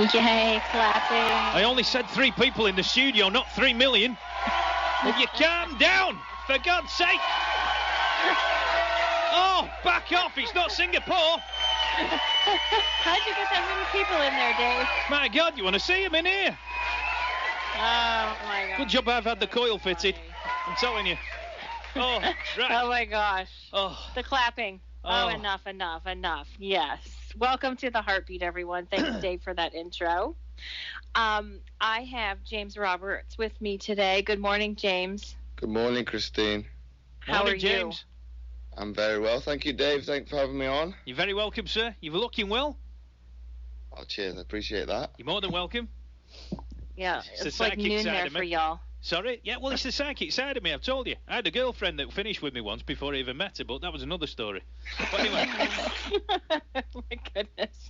Yay, clapping. I only said 3 people in the studio, not 3 million. Will you calm down, for God's sake? Oh, back off, it's not Singapore. How'd you get that many people in there, Dave? My God, you want to see him in here? Oh, my God. Good job I've had the coil fitted. I'm telling you. Oh, right. Oh, my gosh. Oh. The clapping. Oh, enough. Yes. Welcome to The Heartbeat, everyone. Thanks, Dave, for that intro. I have James Roberts with me today. Good morning, James. Good morning, Christine. How are James. you? I'm very well, thank you, Dave. Thanks for having me on. You're very welcome, sir. You're looking well. Oh, cheers. I appreciate that. You're more than welcome. Yeah, It's the it's like psychic noon side there of me. for y'all. Sorry? Yeah, well, it's the psychic side of me, I've told you. I had a girlfriend that finished with me once before I even met her, but that was another story. But anyway. Oh, my goodness.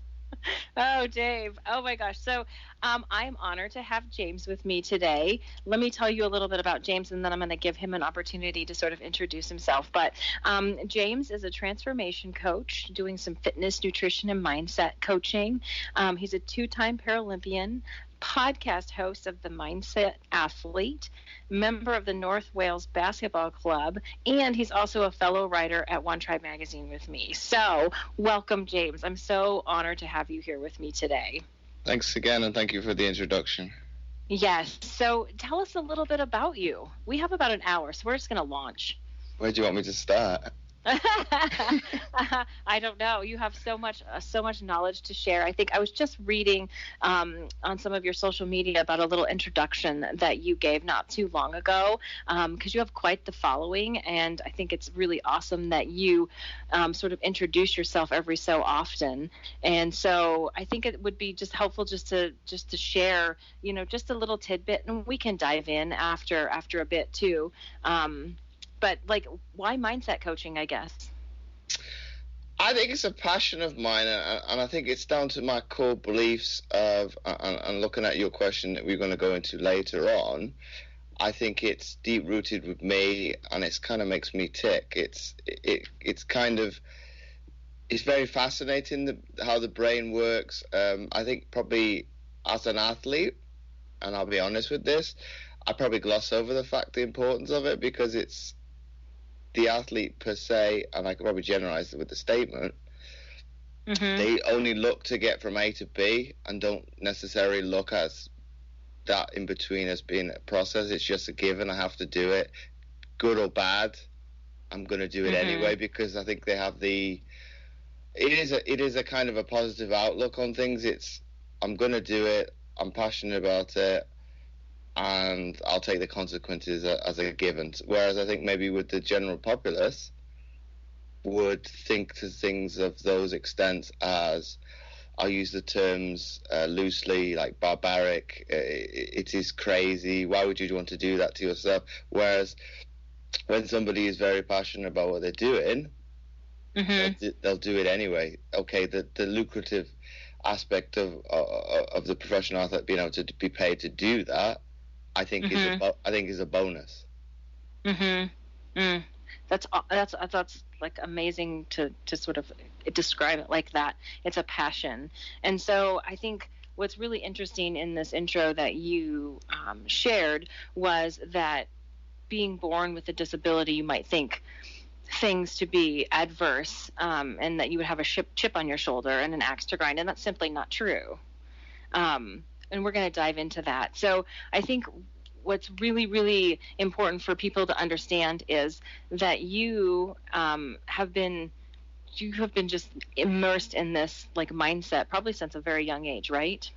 Oh, Dave. Oh, my gosh. So I'm honored to have James with me today. Let me tell you a little bit about James, and then I'm going to give him an opportunity to sort of introduce himself. But James is a transformation coach doing some fitness, nutrition, and mindset coaching. He's a 2-time Paralympian, podcast host of The Mindset Athlete, member of the North Wales Basketball Club, and he's also a fellow writer at One Tribe Magazine with me. So welcome, James. I'm so honored to have you here with me today. Thanks again, and thank you for the introduction. Yes. So tell us a little bit about you. We have about an hour, so we're just going to launch. Where do you want me to start? I don't know. You have so much knowledge to share. I think I was just reading on some of your social media about a little introduction that you gave not too long ago, because you have quite the following, and I think it's really awesome that you sort of introduce yourself every so often. And so I think it would be just helpful just to share, just a little tidbit, and we can dive in after a bit too. But why mindset coaching, I guess? I think it's a passion of mine, and I think it's down to my core beliefs of, and looking at your question that we're going to go into later on, I think it's deep rooted with me, and it's kind of makes me tick. It's very fascinating how the brain works. I think probably as an athlete, and I'll be honest with this, I probably gloss over the importance of it, because it's the athlete per se, and I could probably generalize it with the statement, they only look to get from A to B and don't necessarily look at that in between as being a process. It's just a given. I have to do it, good or bad. I'm going to do it anyway, because I think they have it is a kind of a positive outlook on things. I'm going to do it. I'm passionate about it, and I'll take the consequences as a given. Whereas I think maybe with the general populace would think to things of those extents as, I'll use the terms loosely, like barbaric, it is crazy, why would you want to do that to yourself? Whereas when somebody is very passionate about what they're doing, they'll do it anyway. Okay, the lucrative aspect of the professional athlete being able to be paid to do that, I think is a bonus. That's like amazing to sort of describe it like that. It's a passion. And so I think what's really interesting in this intro that you shared was that being born with a disability, you might think things to be adverse, and that you would have a chip on your shoulder and an axe to grind, and that's simply not true. And we're going to dive into that. So I think what's really, really important for people to understand is that you have been just immersed in this mindset probably since a very young age, right?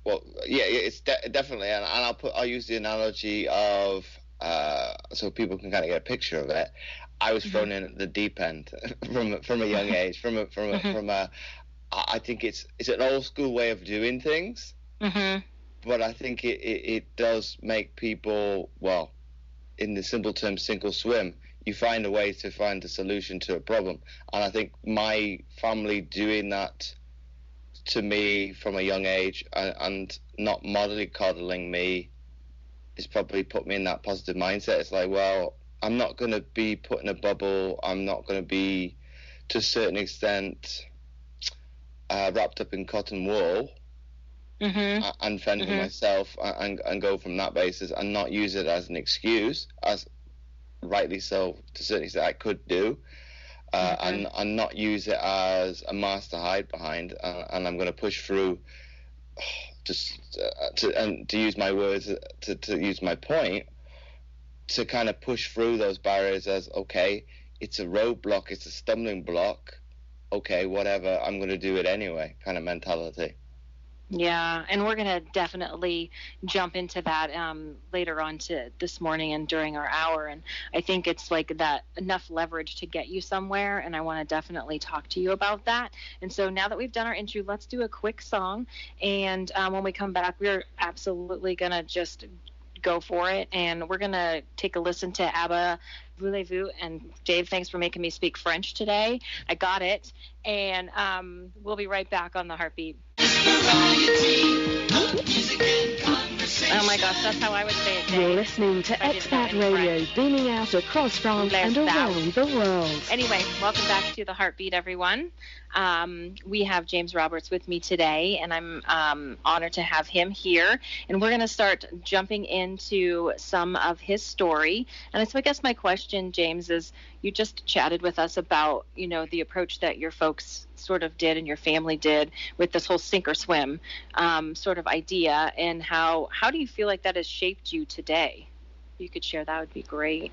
Well, yeah, it's definitely, and I'll use the analogy of so people can kind of get a picture of it. I was thrown in at the deep end from a young age. I think it's an old school way of doing things. But I think it does make people, well, in the simple term, sink or swim. You find a way to find a solution to a problem. And I think my family doing that to me from a young age and not mollycoddling me has probably put me in that positive mindset. It's like, well, I'm not going to be put in a bubble. I'm not going to be, to a certain extent, wrapped up in cotton wool. and fend for myself and go from that basis and not use it as an excuse, as rightly so to a certain extent I could do, and not use it as a mask to hide behind, and I'm going to push through, just to use my words, to use my point, to kind of push through those barriers as, okay, it's a roadblock, it's a stumbling block, okay, whatever, I'm going to do it anyway, kind of mentality. Yeah, and we're going to definitely jump into that later on to this morning and during our hour. And I think it's like that enough leverage to get you somewhere, and I want to definitely talk to you about that. And so now that we've done our intro, let's do a quick song. And when we come back, we're absolutely going to just go for it. And we're going to take a listen to ABBA, Voulez-vous. And Dave, thanks for making me speak French today. I got it. And we'll be right back on The Heartbeat. Oh my gosh, that's how I would say it, Dave. You're listening to Expat Radio, beaming out across France and around the world. Anyway, welcome back to The Heartbeat, everyone. We have James Roberts with me today, and I'm honored to have him here. And we're going to start jumping into some of his story. And so I guess my question, James, is you just chatted with us about, the approach that your folks sort of did and your family did with this whole sink or swim sort of idea, and how do you feel like that has shaped you today? If you could share, that would be great.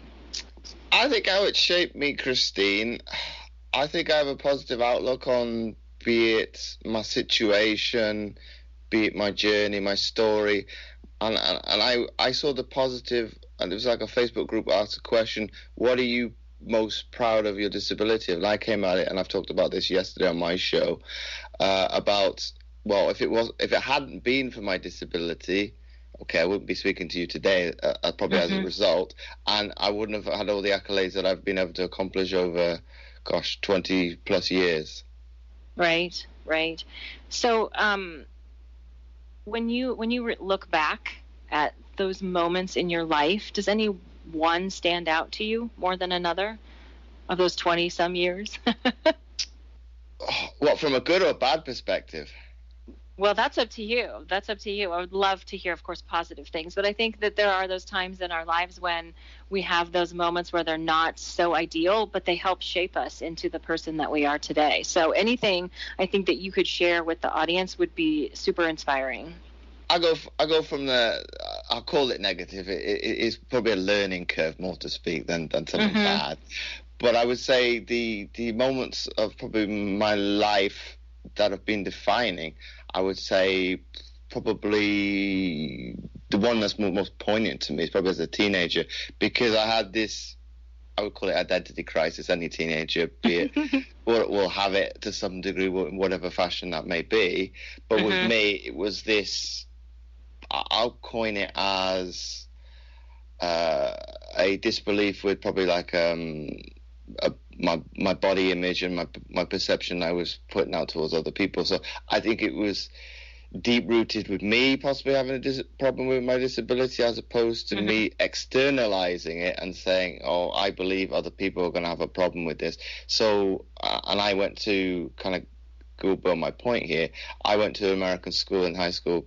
I think how it shaped me, Christine, I think I have a positive outlook on, be it my situation, be it my journey, my story, and I saw the positive, and it was like a Facebook group asked a question, what are you most proud of your disability? And I came at it, and I've talked about this yesterday on my show, about, well, if it hadn't been for my disability, okay, I wouldn't be speaking to you today, probably as a result, and I wouldn't have had all the accolades that I've been able to accomplish over, 20 plus years. Right. So when you look back at those moments in your life, does any one stand out to you more than another of those 20 some years? What, from a good or bad perspective? Well, that's up to you. I would love to hear, of course, positive things, but I think that there are those times in our lives when we have those moments where they're not so ideal, but they help shape us into the person that we are today. So anything I think that you could share with the audience would be super inspiring. I go from I'll call it negative. It is probably a learning curve, more to speak, than something bad. But I would say the moments of probably my life that have been defining, I would say probably the one that's most poignant to me is probably as a teenager, because I had this, I would call it identity crisis. Any teenager, be it, will have it to some degree, in whatever fashion that may be. But with me, it was this, I'll coin it as a disbelief with probably like my body image and my perception I was putting out towards other people. So I think it was deep rooted with me possibly having a problem with my disability, as opposed to me externalizing it and saying, oh, I believe other people are going to have a problem with this. So and I went to kind of go build my point here. I went to American school in high school,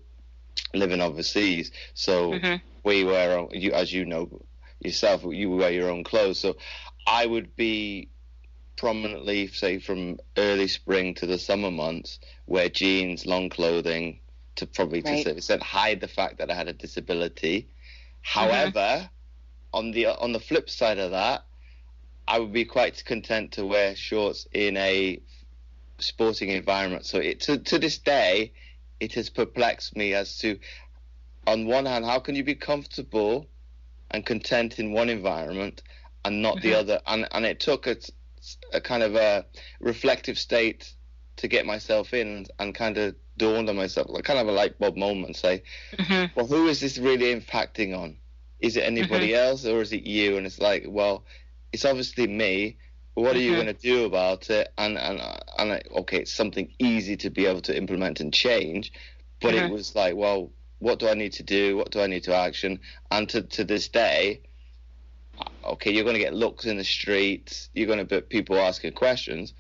living overseas. So we wear, as you know yourself, you wear your own clothes. So I would be prominently, say, from early spring to the summer months, wear jeans, long clothing, to probably to some extent hide the fact that I had a disability. However, on the flip side of that, I would be quite content to wear shorts in a sporting environment. So to this day, it has perplexed me as to, on one hand, how can you be comfortable and content in one environment and not the other? And it took a kind of a reflective state to get myself in, and kind of dawned on myself, like kind of a light bulb moment, say, well, who is this really impacting on? Is it anybody else, or is it you? And it's like, well, it's obviously me. What are you going to do about it? And okay, it's something easy to be able to implement and change, but it was like, well, what do I need to do? What do I need to action? And to this day, okay, you're going to get looks in the streets. You're going to get people asking questions.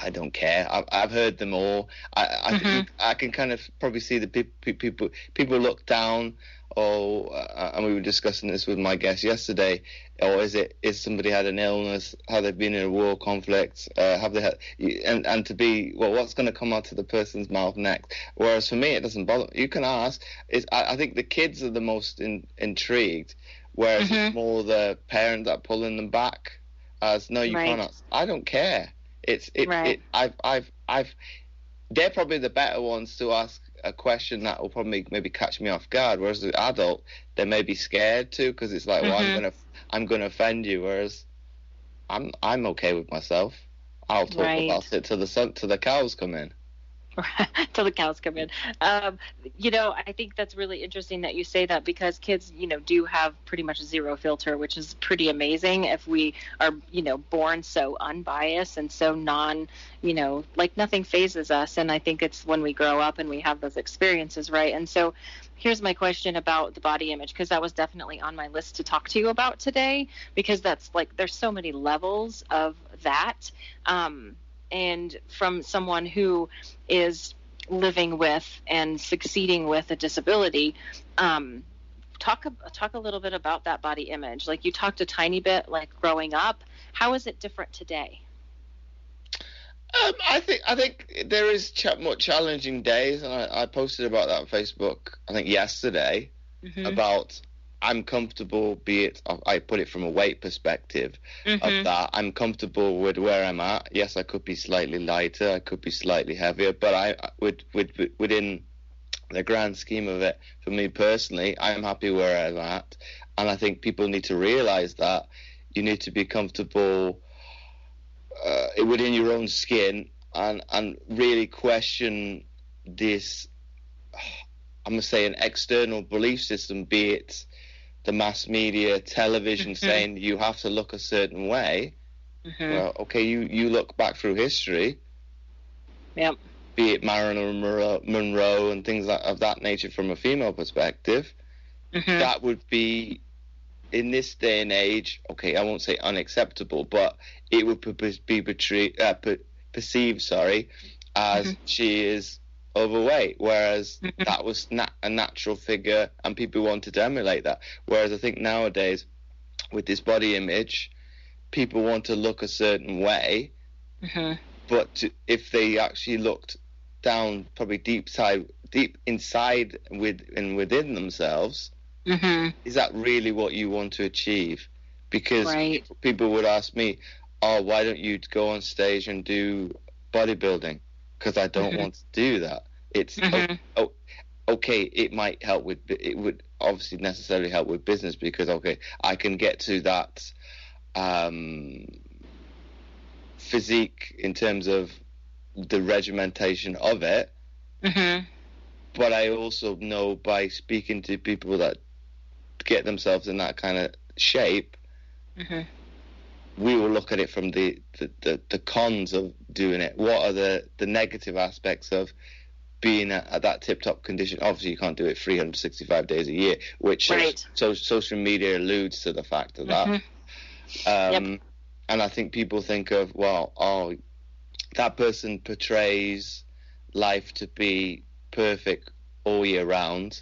I don't care. I've heard them all. I think I can kind of probably see the people look down. And we were discussing this with my guest yesterday. Or is somebody had an illness? Have they been in a war conflict? Have they had? And to be, well, what's going to come out of the person's mouth next? Whereas for me, it doesn't bother. You can ask. I think the kids are the most intrigued, whereas it's more the parent that pulling them back. As no, you cannot. I don't care. They're probably the better ones to ask a question that will probably maybe catch me off guard. Whereas the adult, they may be scared too, because it's like, well, I'm gonna offend you. Whereas I'm okay with myself. I'll talk about it till the cows come in. Till the cows come in. I think that's really interesting that you say that, because kids, do have pretty much zero filter, which is pretty amazing if we are, born so unbiased and so like nothing phases us. And I think it's when we grow up and we have those experiences, right? And so here's my question about the body image, because that was definitely on my list to talk to you about today, because that's like, there's so many levels of that. And from someone who is living with and succeeding with a disability, talk a little bit about that body image. Like, you talked a tiny bit, like growing up. How is it different today? I think there is more challenging days, and I posted about that on Facebook, I think yesterday, about I'm comfortable, be it, I put it from a weight perspective, of that I'm comfortable with where I'm at. Yes, I could be slightly lighter, I could be slightly heavier, but I within the grand scheme of it, for me personally, I'm happy where I'm at. And I think people need to realize that you need to be comfortable within your own skin, and really question this, I'm going to say, an external belief system, be it the mass media, television, saying you have to look a certain way. Well, okay, you look back through history. Yep. Be it Marilyn Monroe and things of that nature from a female perspective, that would be, in this day and age, okay, I won't say unacceptable, but it would be perceived, as she is overweight, whereas that was a natural figure and people wanted to emulate that. Whereas I think nowadays, with this body image, people want to look a certain way, but if they actually looked down, probably deep inside within themselves, is that really what you want to achieve? Because people would ask me, oh, why don't you go on stage and do bodybuilding? Because I don't want to do that. It's okay, it might help with, it would obviously necessarily help with business, because okay, I can get to that physique in terms of the regimentation of it, but I also know by speaking to people that get themselves in that kind of shape, we will look at it from the cons of doing it. What are the negative aspects of being at that tip-top condition? Obviously, you can't do it 365 days a year, which social media alludes to the fact of that. And I think people think of, well, oh, that person portrays life to be perfect all year round.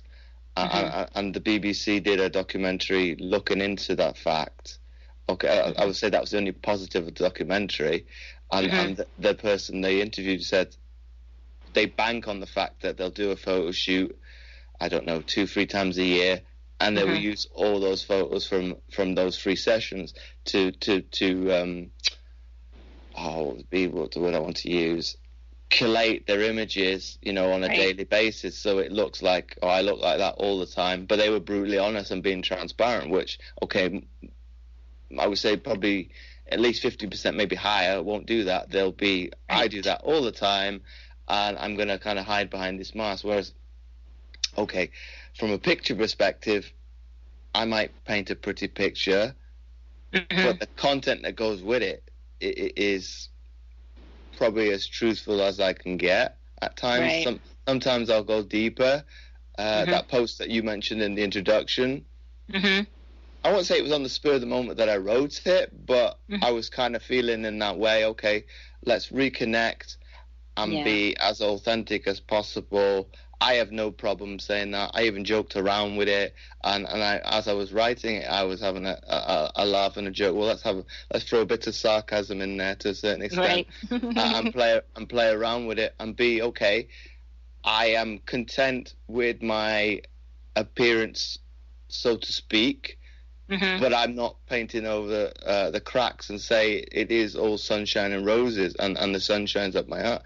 And the BBC did a documentary looking into that fact. Okay, I would say that was the only positive of the documentary. And the person they interviewed said they bank on the fact that they'll do a photo shoot, I don't know, 2-3 times a year, and they will use all those photos from those 3 sessions to what the word I want to use, collate their images, on a daily basis, so it looks like, I look like that all the time. But they were brutally honest and being transparent, which, okay, I would say probably at least 50%, maybe higher, won't do that. They'll be, I do that all the time, and I'm going to kind of hide behind this mask. Whereas, okay, from a picture perspective, I might paint a pretty picture, but the content that goes with it is probably as truthful as I can get at times. Sometimes I'll go deeper. That post that you mentioned in the introduction, I won't say it was on the spur of the moment that I wrote it, but I was kind of feeling in that way, okay, let's reconnect and be as authentic as possible. I have no problem saying that. I even joked around with it, and I, as I was writing it, I was having a laugh and a joke. Well, let's throw a bit of sarcasm in there to a certain extent, and play around with it, and be okay. I am content with my appearance, so to speak, but I'm not painting over the cracks and say it is all sunshine and roses and the sun shines up my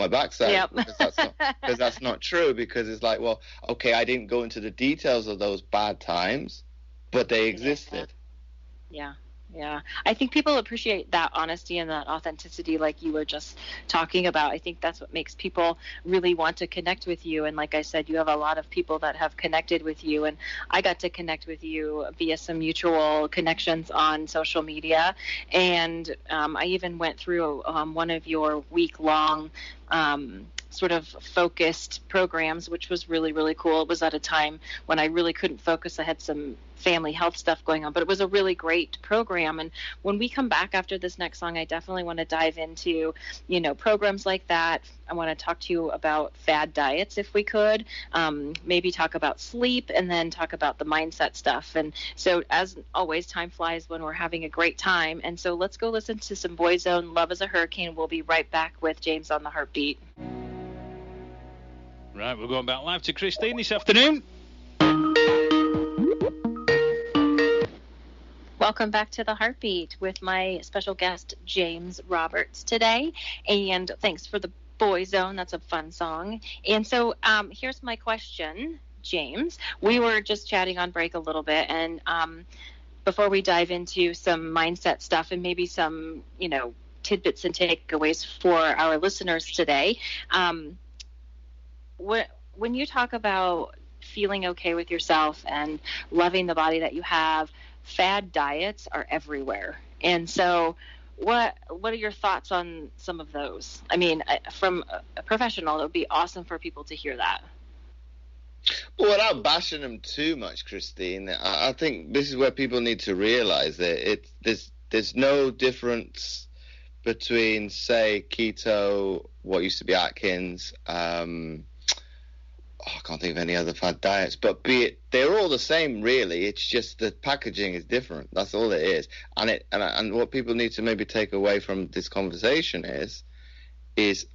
backside. Because that's not true. Because it's like, well, okay, I didn't go into the details of those bad times, but they existed. Yeah. I think people appreciate that honesty and that authenticity, like you were just talking about. I think that's what makes people really want to connect with you. And like I said, you have a lot of people that have connected with you. And I got to connect with you via some mutual connections on social media. And I even went through one of your week-long sort of focused programs, which was really, really cool. It was at a time when I really couldn't focus. I had some family health stuff going on, but it was a really great program. And when we come back after this next song, I definitely want to dive into, programs like that. I want to talk to you about fad diets if we could, maybe talk about sleep, and then talk about the mindset stuff. And so as always, time flies when we're having a great time. And so let's go listen to some Boyzone, Love is a Hurricane. We'll be right back with James on the Heartbeat. Right, we're going back live to Christine this afternoon. Welcome back to The Heartbeat with my special guest, James Roberts, today. And thanks for the Boyzone. That's a fun song. And so here's my question, James. We were just chatting on break a little bit. And before we dive into some mindset stuff and maybe some, tidbits and takeaways for our listeners today, when you talk about feeling okay with yourself and loving the body that you have, fad diets are everywhere. And so what are your thoughts on some of those? I mean, from a professional, it would be awesome for people to hear that. Well, without bashing them too much, Christine, I think this is where people need to realize that there's no difference between, say, keto, what used to be Atkins, I can't think of any other fad diets, but they're all the same, really. It's just the packaging is different. That's all it is. And what people need to maybe take away from this conversation is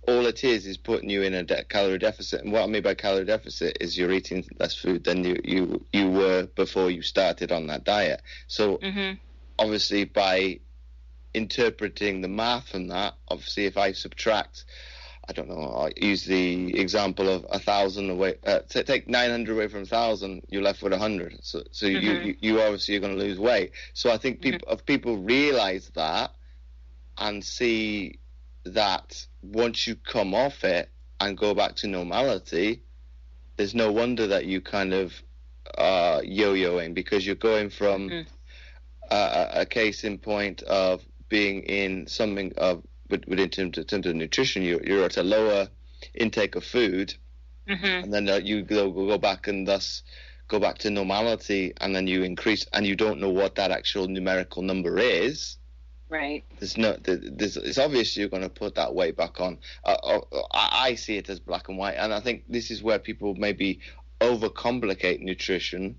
all it is putting you in a calorie deficit. And what I mean by calorie deficit is you're eating less food than you were before you started on that diet. So obviously, by interpreting the math from that, obviously, if I subtract, I don't know, I use the example of 1,000 away, take 900 away from 1,000, you're left with 100. So you obviously are going to lose weight. So I think people realize that and see that once you come off it and go back to normality, there's no wonder that you kind of are yo-yoing, because you're going from a case in point of being in something of, in terms of nutrition, you're at a lower intake of food, and then you go back and thus go back to normality, and then you increase, and you don't know what that actual numerical number is. Right. It's obvious you're going to put that weight back on. I see it as black and white, and I think this is where people maybe overcomplicate nutrition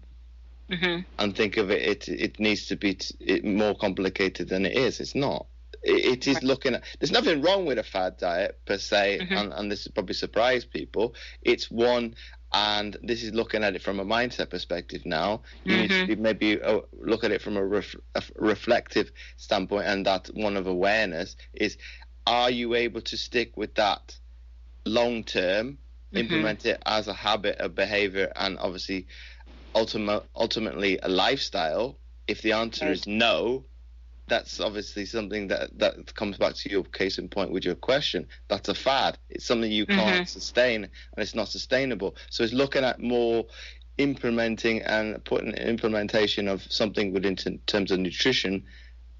and think of it needs to be more complicated than it is. It's not. It is looking at, there's nothing wrong with a fad diet per se, and this will probably surprise people. It's one, and this is looking at it from a mindset perspective now. You need to maybe look at it from a reflective standpoint, and that one of awareness is, are you able to stick with that long term, implement it as a habit, a behavior, and obviously ultimately a lifestyle? If the answer is no, that's obviously something that comes back to your case in point with your question. That's a fad. It's something you can't sustain, and it's not sustainable. So it's looking at more implementing and putting implementation of something within terms of nutrition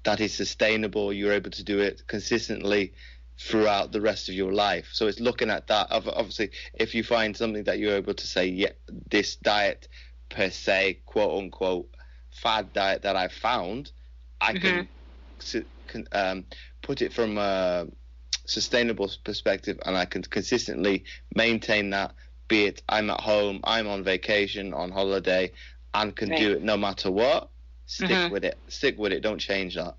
that is sustainable. You're able to do it consistently throughout the rest of your life. So it's looking at that. Obviously, if you find something that you're able to say, yeah, this diet per se, quote unquote, fad diet that I found, I can put it from a sustainable perspective, and I can consistently maintain that, be it I'm at home, I'm on vacation, on holiday, and can do it no matter what, stick with it. Don't change that.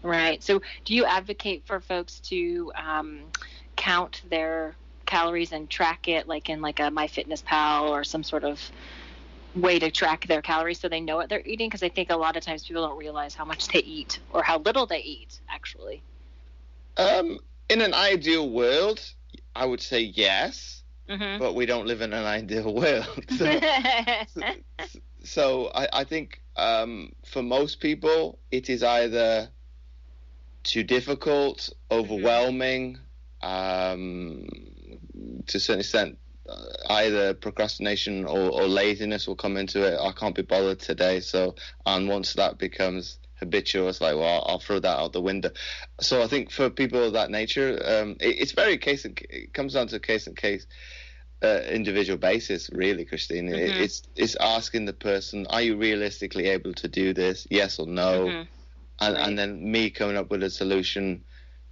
Right. So do you advocate for folks to count their calories and track it, like in like a MyFitnessPal or some sort of way to track their calories so they know what they're eating? Because I think a lot of times people don't realize how much they eat or how little they eat, actually. In an ideal world, I would say yes, but we don't live in an ideal world. So I think for most people, it is either too difficult, overwhelming, to a certain extent, either procrastination or laziness will come into it. I can't be bothered today. And once that becomes habitual, it's like, well, I'll throw that out the window. So I think for people of that nature, it's very it comes down to case and case, individual basis, really, Christine. It's asking the person, are you realistically able to do this? Yes or no? And then me coming up with a solution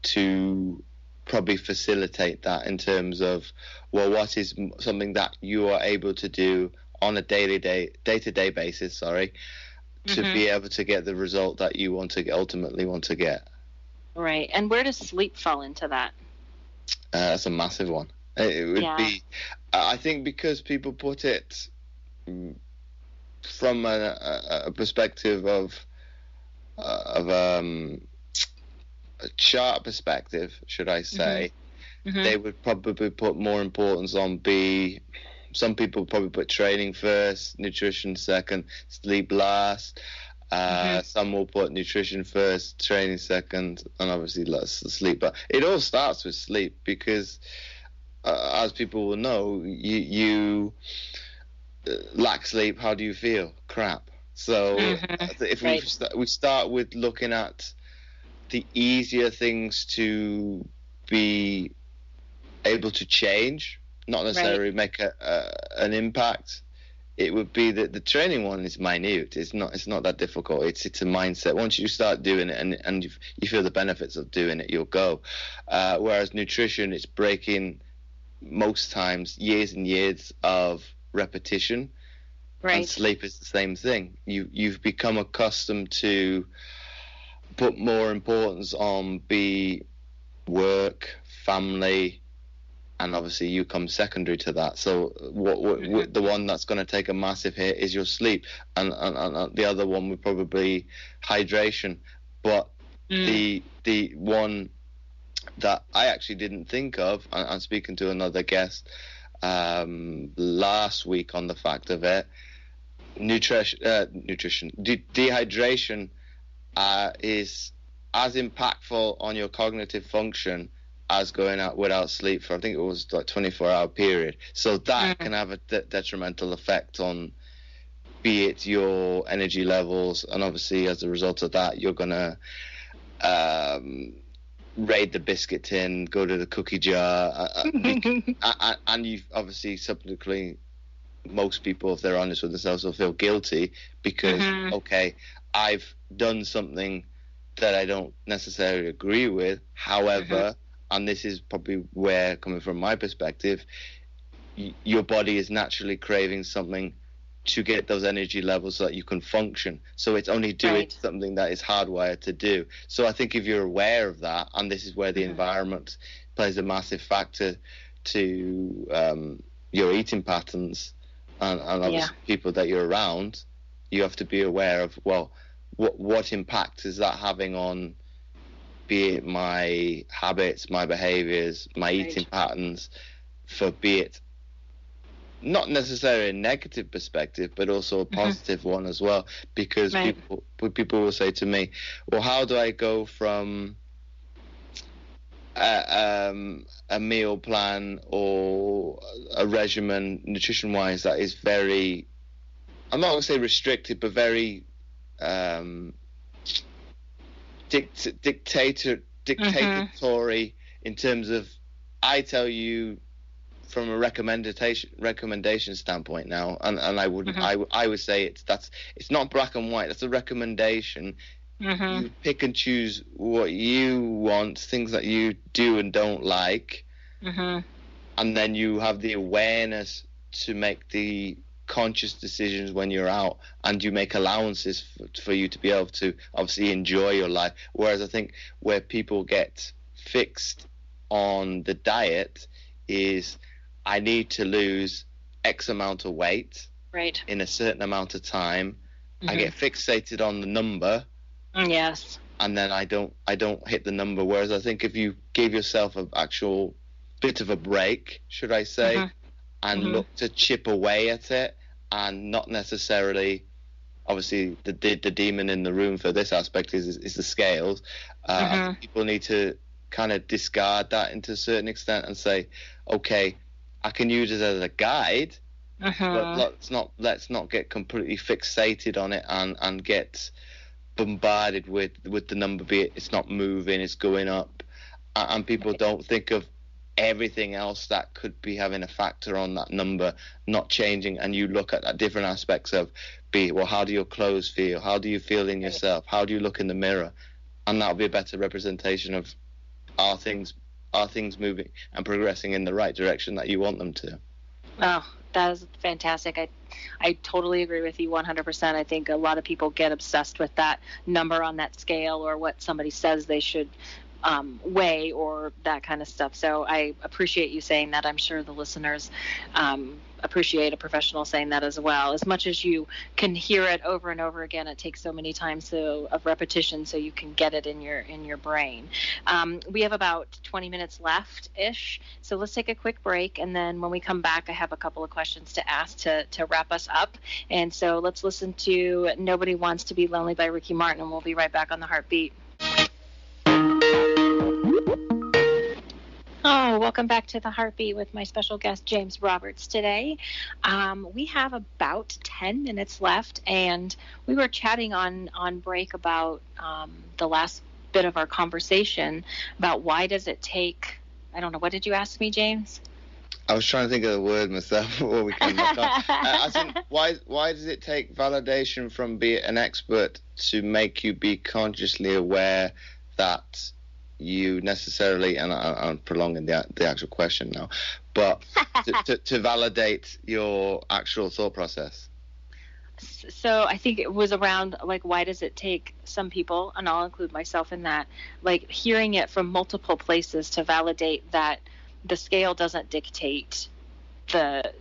to probably facilitate that in terms of, well, what is something that you are able to do on a day-to-day basis, to be able to get the result that you ultimately want to get. Right. And where does sleep fall into that? That's a massive one. It would be, I think, because people put it from a perspective of a chart perspective, should I say, they would probably put more importance on some people probably put training first, nutrition second, sleep last. Some will put nutrition first, training second, and obviously less sleep. But it all starts with sleep because, as people will know, you lack sleep. How do you feel? Crap. So if we start with looking at the easier things to be able to change, not necessarily make an impact, it would be that the training one is minute. It's not that difficult. It's a mindset. Once you start doing it and you feel the benefits of doing it, you'll go. Whereas nutrition, it's breaking most times years and years of repetition. And sleep is the same thing. You've become accustomed to put more importance on work, family, and obviously you come secondary to that. So the one that's going to take a massive hit is your sleep, and the other one would probably be hydration. But the one that I actually didn't think of, I'm speaking to another guest last week on the fact of it, dehydration is as impactful on your cognitive function as going out without sleep for, I think it was like 24-hour period. So that can have a detrimental effect on, be it your energy levels, and obviously as a result of that, you're gonna raid the biscuit tin, go to the cookie jar, and you obviously subsequently, most people, if they're honest with themselves, will feel guilty because okay, I've done something that I don't necessarily agree with. However, and this is probably where, coming from my perspective, your body is naturally craving something to get those energy levels so that you can function. So it's only doing something that is hardwired to do. So I think if you're aware of that, and this is where the environment plays a massive factor to your eating patterns and obviously people that you're around, you have to be aware of, well, what impact is that having on, be it my habits, my behaviors, my eating patterns, for be it not necessarily a negative perspective, but also a positive one as well. Because people will say to me, well, how do I go from a meal plan or a regimen nutrition-wise that is very, I'm not going to say restricted, but very dictatorial in terms of, I tell you from a recommendation standpoint now, and I wouldn't I would say it's not black and white. That's a recommendation. You pick and choose what you want, things that you do and don't like, and then you have the awareness to make the conscious decisions when you're out, and you make allowances for you to be able to obviously enjoy your life. Whereas I think where people get fixed on the diet is, I need to lose X amount of weight in a certain amount of time. I get fixated on the number. Yes. And then I don't hit the number. Whereas I think if you gave yourself an actual bit of a break, should I say, and look to chip away at it, and not necessarily, obviously the demon in the room for this aspect is the scales. I think people need to kind of discard that into a certain extent and say, okay, I can use it as a guide, but let's not get completely fixated on it and get bombarded with the number, be it it's not moving, it's going up, and people don't think of everything else that could be having a factor on that number not changing. And you look at different aspects of, how do your clothes feel, how do you feel in yourself, how do you look in the mirror, and that'll be a better representation of are things moving and progressing in the right direction that you want them to. Oh, that is fantastic. I totally agree with you 100%. I think a lot of people get obsessed with that number on that scale, or what somebody says they should weigh, or that kind of stuff. So I appreciate you saying that. I'm sure the listeners appreciate a professional saying that as well. As much as you can hear it over and over again, it takes so many times of repetition so you can get it in your brain. We have about 20 minutes left ish, so let's take a quick break, and then when we come back, I have a couple of questions to ask to wrap us up. And so let's listen to Nobody Wants to Be Lonely by Ricky Martin, and we'll be right back on The Heartbeat. Oh, welcome back to The Heartbeat with my special guest, James Roberts, today. We have about 10 minutes left, and we were chatting on break about the last bit of our conversation about why does it take, I don't know, what did you ask me, James? I was trying to think of the word myself before we came back on. I think, why does it take validation from an expert to make you be consciously aware that you necessarily, and I'm prolonging the actual question now, but to validate your actual thought process? So I think it was around, like, why does it take some people, and I'll include myself in that, like hearing it from multiple places to validate that the scale doesn't dictate the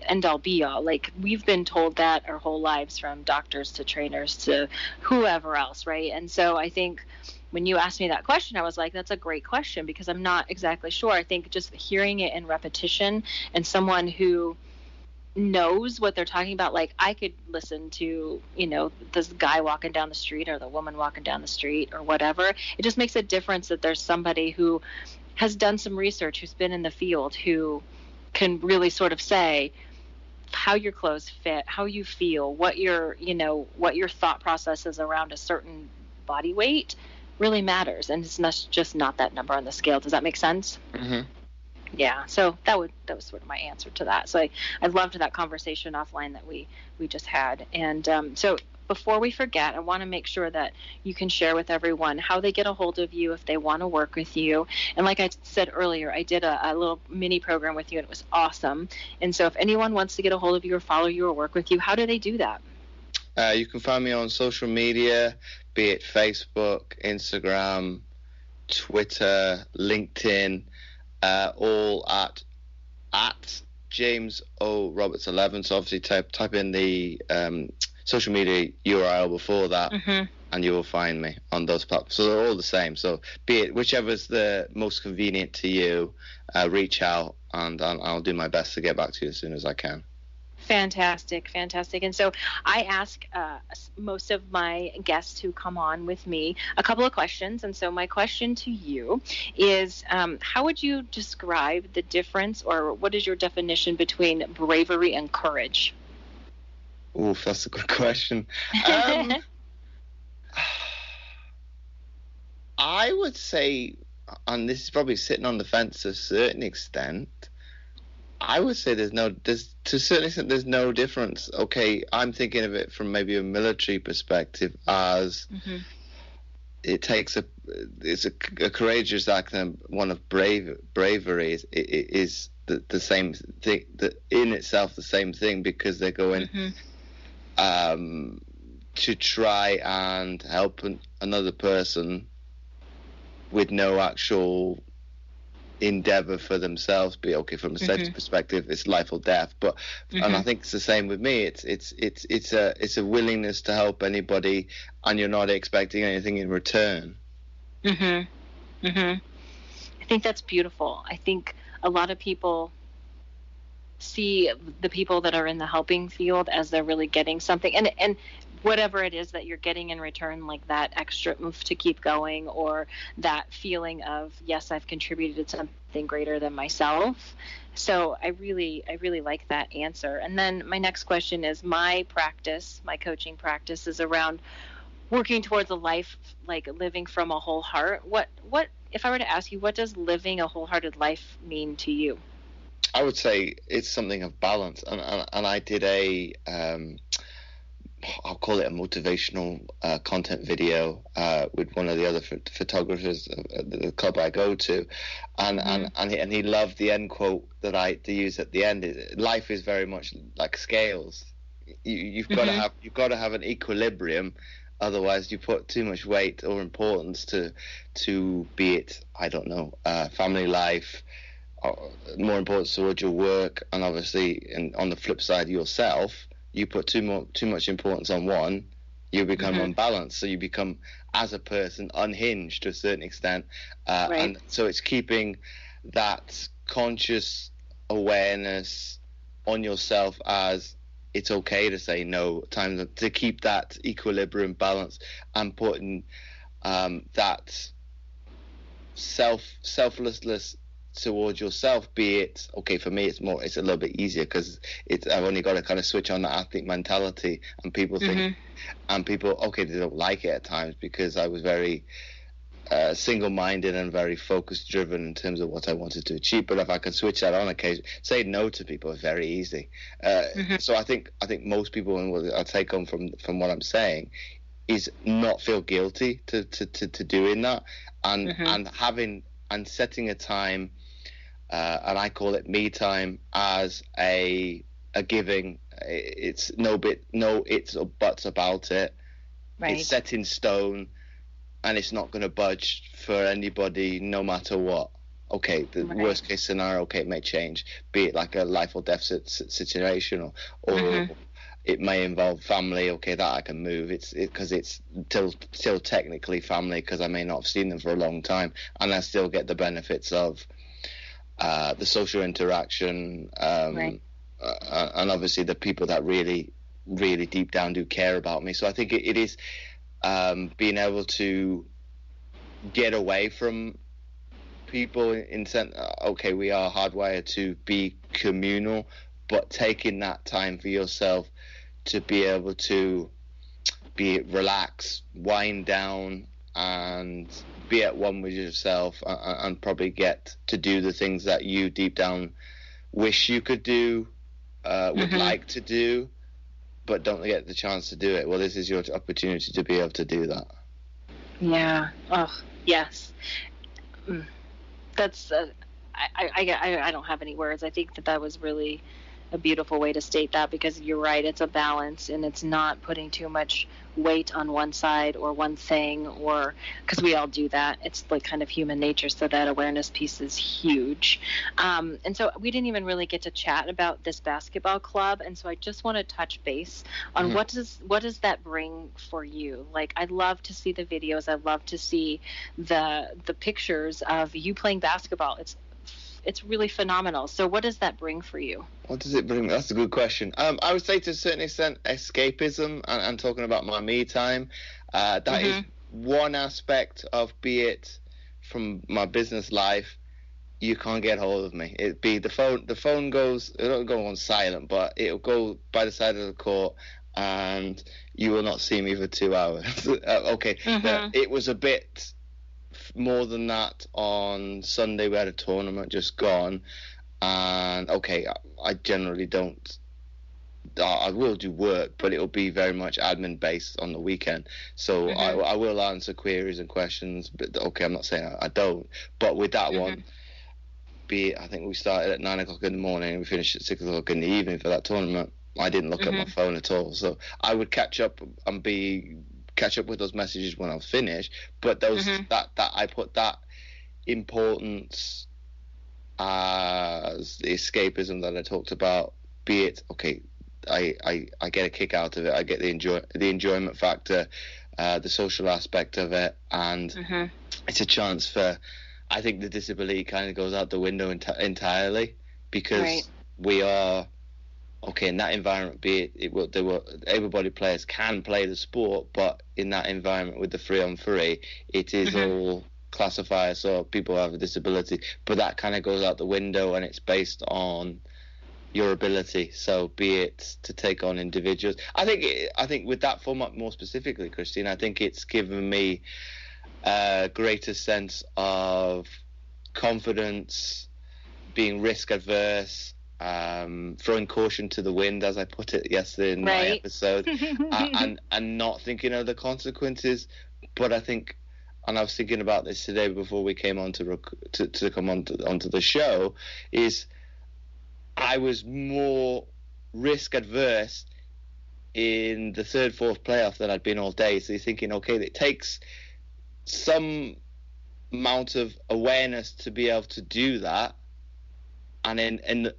end all be all. Like, we've been told that our whole lives, from doctors to trainers to whoever else, right? And so I think when you asked me that question, I was like, that's a great question, because I'm not exactly sure. I think just hearing it in repetition, and someone who knows what they're talking about, like I could listen to, this guy walking down the street or the woman walking down the street or whatever. It just makes a difference that there's somebody who has done some research, who's been in the field, who can really sort of say how your clothes fit, how you feel, what your thought process is around a certain body weight really matters, and it's not that number on the scale. Does that make sense? Mm-hmm. Yeah. So that was sort of my answer to that. So I loved that conversation offline that we just had. And so before we forget, I want to make sure that you can share with everyone how they get a hold of you if they want to work with you. And like I said earlier, I did a little mini program with you, and it was awesome. And so if anyone wants to get a hold of you or follow you or work with you, how do they do that? You can find me on social media, be it Facebook, Instagram, Twitter, LinkedIn, all at James O. Roberts 11. So obviously type in the social media URL before that, and you will find me on those platforms. So they're all the same. So be it whichever's the most convenient to you, reach out, and I'll do my best to get back to you as soon as I can. Fantastic. And so I ask most of my guests who come on with me a couple of questions. And so my question to you is, how would you describe the difference, or what is your definition between bravery and courage? Oof, that's a good question. I would say, and this is probably sitting on the fence to a certain extent, I would say to a certain extent there's no difference. Okay, I'm thinking of it from maybe a military perspective as it takes it's a courageous act, and one of bravery is the same thing, that in itself the same thing, because they're going to try and help another person with no actual endeavor for themselves. Be okay, from a safety perspective, it's life or death, but and I think it's the same with me. It's a willingness to help anybody, and you're not expecting anything in return. I think that's beautiful. I think a lot of people see the people that are in the helping field as they're really getting something, and whatever it is that you're getting in return, like that extra oomph to keep going, or that feeling of, yes, I've contributed to something greater than myself. So I really like that answer. And then my next question is, my coaching practice is around working towards a life, like living from a whole heart. What if I were to ask you, what does living a wholehearted life mean to you? I would say it's something of balance, and I did I'll call it a motivational content video with one of the other photographers at the club I go to, and he loved the end quote that I use at the end. Life is very much like scales. You've got to have an equilibrium. Otherwise, you put too much weight or importance to be it, I don't know, family life, more importance towards your work, and obviously, on the flip side, yourself. You put too much importance on one, you become unbalanced. So you become, as a person, unhinged to a certain extent. And so it's keeping that conscious awareness on yourself, as it's okay to say no, to keep that equilibrium balance, and putting that selflessness towards yourself. Be it, okay, for me it's a little bit easier because I've only got to kind of switch on the athlete mentality, and people think, and people, okay, they don't like it at times because I was very single-minded and very focus driven in terms of what I wanted to achieve. But if I can switch that on occasion, say no to people is very easy. So I think most people, and what I take on from what I'm saying, is not feel guilty to doing that, and having and setting a time, and I call it me time, as a giving. It's no ifs or buts about it. It's set in stone, and it's not going to budge for anybody, no matter what. Okay, the worst case scenario, okay, it may change, be it like a life or death situation, or it may involve family. Okay, that I can move. It's because it's still technically family, because I may not have seen them for a long time, and I still get the benefits of the social interaction, and obviously the people that really, really deep down do care about me. So I think it is being able to get away from people in sense. Okay, we are hardwired to be communal, but taking that time for yourself to be able to relax, wind down, and be at one with yourself, and probably get to do the things that you deep down wish you could do, would like to do, but don't get the chance to do it. Well, this is your opportunity to be able to do that. Yeah. Oh, yes. That's I don't have any words. I think that was really a beautiful way to state that, because you're right, it's a balance, and it's not putting too much weight on one side or one thing, or because we all do that. It's like kind of human nature, so that awareness piece is huge. And so we didn't even really get to chat about this basketball club, and so I just want to touch base on what does that bring for you? Like, I love to see the videos, I love to see the pictures of you playing basketball. It's really phenomenal. So what does that bring for you? What does it bring? That's a good question. I would say to a certain extent escapism, and talking about my me time. That is one aspect of, be it from my business life, you can't get hold of me. It'd be the phone goes, it'll go on silent, but it'll go by the side of the court, and you will not see me for 2 hours. It was a bit more than that on Sunday. We had a tournament just gone, and okay, I generally don't I will do work, but it'll be very much admin based on the weekend. So I will answer queries and questions. But okay, I'm not saying I don't. But with that one, I think we started at 9 o'clock in the morning and we finished at 6 o'clock in the evening for that tournament. I didn't look at my phone at all. So I would catch up with those messages when I was finished. But those that I put that importance as the escapism that I talked about. Be it okay, I get a kick out of it. I get the enjoyment factor, the social aspect of it, and it's a chance for. I think the disability kind of goes out the window entirely because we are okay in that environment. Be it able-bodied players can play the sport, but in that environment with the 3-on-3, it is all classified so people have a disability. But that kind of goes out the window, and it's based on your ability. So be it to take on individuals. I think with that format more specifically, Christine, I think it's given me a greater sense of confidence, being risk adverse, throwing caution to the wind, as I put it yesterday in my episode, and not thinking of the consequences. But I think, and I was thinking about this today before we came on to come onto the show, is I was more risk adverse in the third, fourth playoff than I'd been all day. So you're thinking, okay, it takes some amount of awareness to be able to do that, and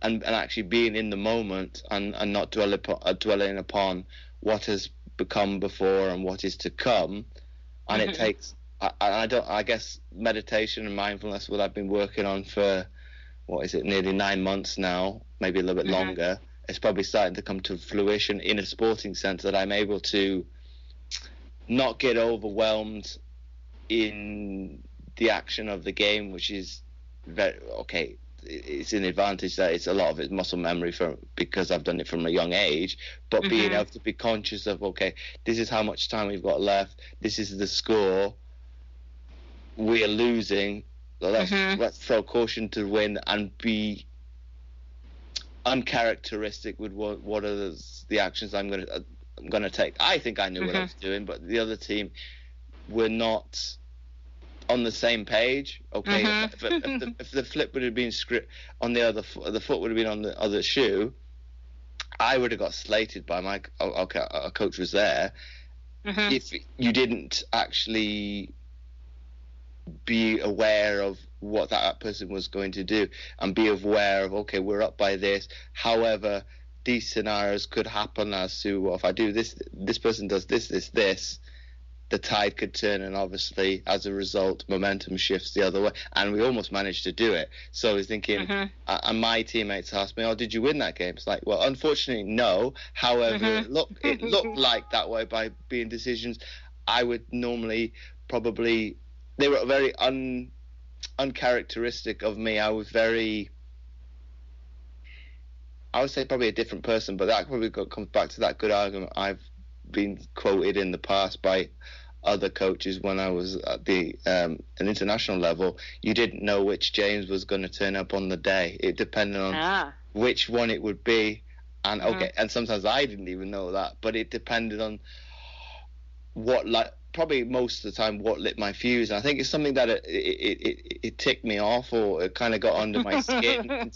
actually being in the moment and not dwelling upon what has become before and what is to come. And it takes, I guess meditation and mindfulness, what I've been working on for, nearly 9 months now, maybe a little bit longer. It's probably starting to come to fruition in a sporting sense, that I'm able to not get overwhelmed in the action of the game, which is it's an advantage that it's a lot of it's muscle memory because I've done it from a young age, but being able to be conscious of, okay, this is how much time we've got left, this is the score, we are losing, so let's throw caution to the wind and be uncharacteristic with what are the actions I'm going to take. I think I knew what I was doing, but the other team were not on the same page. Okay, if the flip would have been on the other the foot would have been on the other shoe, I would have got slated by my our coach was there. If you didn't actually be aware of what that person was going to do and be aware of, okay, we're up by this, however these scenarios could happen as to, well, if I do this person does this, the tide could turn, and obviously as a result momentum shifts the other way, and we almost managed to do it. So I was thinking, and my teammates asked me, did you win that game? It's like, well, unfortunately no, however it looked like that way by being decisions I would normally probably, they were very uncharacteristic of me. I would say probably a different person, but that probably comes back to that good argument I've been quoted in the past by other coaches when I was at the an international level. You didn't know which James was going to turn up on the day. It depended on which one it would be, and and sometimes I didn't even know that, but it depended on what, like, probably most of the time what lit my fuse. And I think it's something that it ticked me off, or it kind of got under my skin in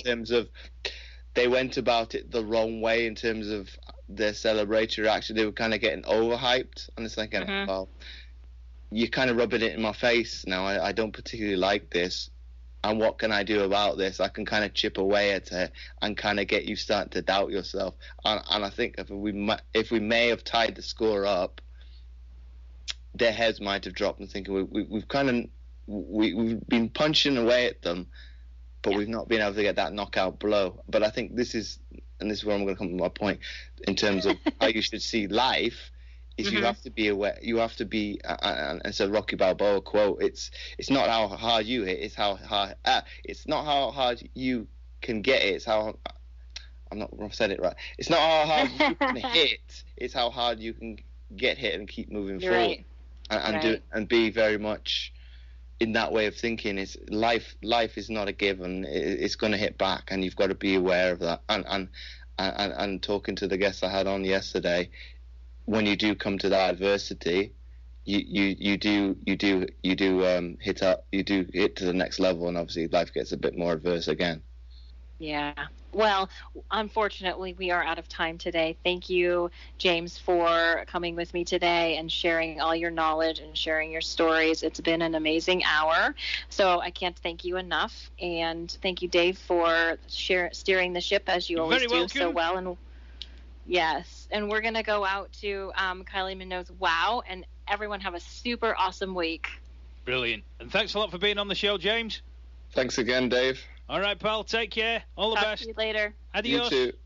terms of they went about it the wrong way in terms of their celebratory action. They were kind of getting overhyped, and it's like, well, you're kind of rubbing it in my face now. I don't particularly like this, and what can I do about this? I can kind of chip away at it and kind of get you starting to doubt yourself. And I think if we may have tied the score up, their heads might have dropped and thinking we've been punching away at them, but we've not been able to get that knockout blow. But I think this is where I'm going to come to my point in terms of how you should see life. Is you have to be aware. You have to be, and it's a Rocky Balboa quote. It's not how hard you hit. It's how hard. It's not how hard you can get it. It's how. I've said it right. It's not how hard you can hit. It's how hard you can get hit and keep moving forward. Right. And be very much in that way of thinking. Is life is not a given. It's going to hit back, and you've got to be aware of that. And and talking to the guests I had on yesterday, when you do come to that adversity, you do hit to the next level, and obviously life gets a bit more adverse again. Yeah. Well, unfortunately, we are out of time today. Thank you, James, for coming with me today and sharing all your knowledge and sharing your stories. It's been an amazing hour, so I can't thank you enough. And thank you, Dave, for steering the ship as you always do so well. And yes, and we're going to go out to Kylie Minogue's Wow, and everyone have a super awesome week. Brilliant. And thanks a lot for being on the show, James. Thanks again, Dave. All right, pal. Take care. All the best. Talk to you later. Adios. You too.